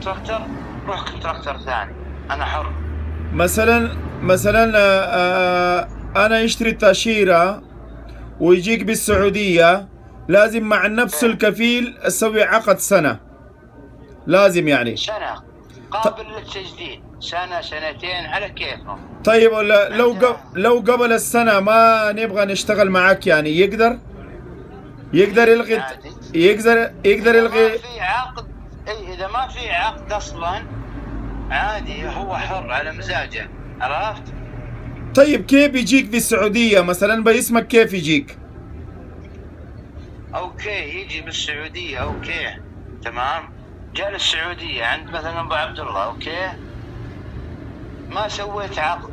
كونتراكتر روح كونتراكتر ثاني، انا حر. مثلا انا اشتري تاشيرة ويجيك بالسعودية، لازم مع نفس الكفيل اسوي عقد سنة، لازم يعني سنة قابل للتجديد، سنة سنتين على كيفهم. طيب ولا لو قبل السنة ما نبغى نشتغل معك يعني يقدر يلغي عادي. يقدر ما يلغي. في عقد، اي اذا ما في عقد اصلا عادي، هو حر على مزاجه، عرفت؟ طيب كيف يجيك في السعودية مثلا باسمك، كيف يجيك؟ اوكي يجي بالسعودية، اوكي تمام. جاء للسعودية عند مثلا ابو عبد الله، اوكي ما سويت عقد،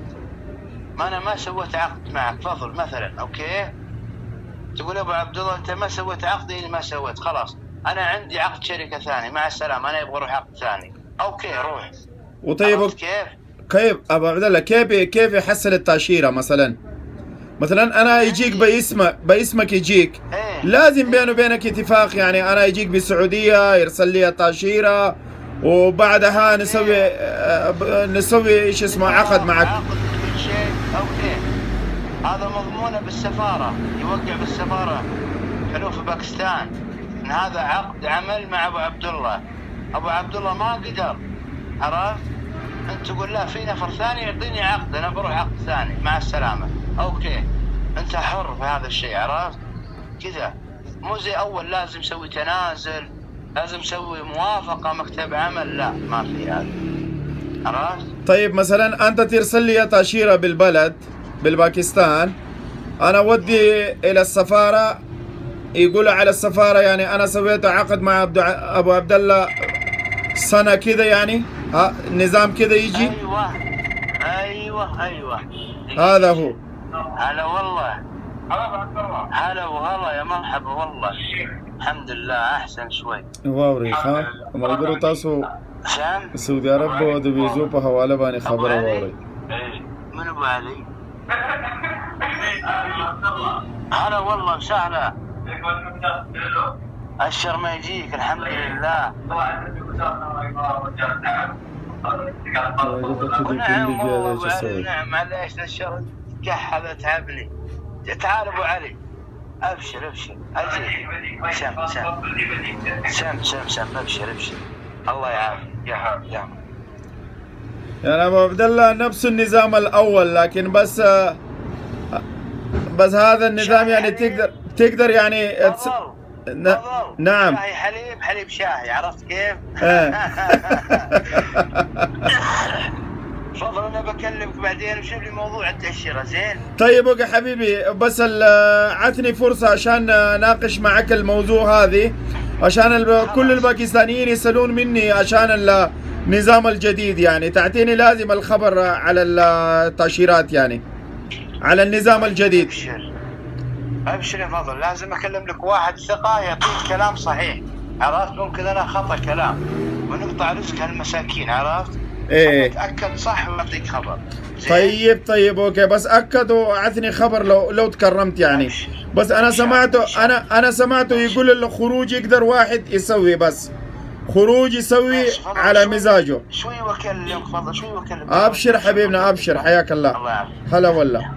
انا ما سويت عقد معك فضل مثلا، اوكي تقول ابو عبد الله انت ما سويت عقد، اني ما سويت، خلاص انا عندي عقد شركة ثاني، مع السلامة، انا ابغى اروح عقد ثاني، اوكي روح. وطيب كيف ابو عبد الله كيف يحصل التاشيرة مثلا انا يجيك باسمك يجيك، ايه لازم بيني وبينك اتفاق يعني، انا يجيك بالسعودية يرسل لي التاشيرة وبعدها نسوي ايش اسمه عقد معك. عقد كل شيء، اوكي هذا مضمونه بالسفارة، يوقع بالسفارة حلو في باكستان ان هذا عقد عمل مع ابو عبد الله. ابو عبد الله ما قدر، عرفت؟ انت تقول لا في نفر ثاني يعطيني عقد، انا بروح عقد ثاني، مع السلامة، اوكي انت حر في هذا الشيء، عرفت؟ كذا مو زي اول لازم اسوي تنازل، لازم اسوي موافقة مكتب عمل، لا ما في هذا، عرفت؟ طيب مثلا انت ترسل لي تاشيرة بالبلد بالباكستان، انا اودي الى السفارة، يقولوا على السفارة يعني انا سويت عقد مع ابو عبد الله سنة كذا يعني، نظام كذا يجي. ايوه هذا هو. هلا والله، هلا والله، يا مرحبا والله، الحمد لله احسن شوي. واو ريخا ملګرو تاسو سام سعودي عرب د ویزو په حواله باندې خبره واورئ. من ابو علي؟ هلا والله وسهلا، الشر ما يجيك، الحمد لله. نعم معليش الشر كحل تعبني. تعال ابو علي، ابشر اجي، سم ابشر الله يعافيك يا حبيبي. يعني ابو عبد الله نفس النظام الاول، لكن بس هذا النظام يعني تقدر يعني نعم. شاي حليب شاي، عرفت كيف؟ تفضل انا بكلمك بعدين وشوف لي موضوع التأشيرة، زين؟ طيب اوكي حبيبي، بس عطني فرصة عشان ناقش معك الموضوع هذه، عشان كل الباكستانيين يسألون مني عشان النظام الجديد، يعني تعطيني لازم الخبر على التأشيرات يعني على النظام الجديد. ابشر يا فضل، لازم اكلم لك واحد ثقة يعطيك كلام صحيح، عرفت؟ ممكن انا خطأ كلام ونقطع رزق هالمساكين، عرفت؟ ايه اتأكد صح واعطيك خبر. طيب اوكي، بس اكد واعطني خبر لو تكرمت يعني. بس انا سمعته يقول الخروج يقدر واحد يسوي، بس خروج يسوي على مزاجه. شوي واكلمك فضل، شوي واكلمك. ابشر حبيبنا، ابشر، حياك الله. الله يعافيك. هلا والله.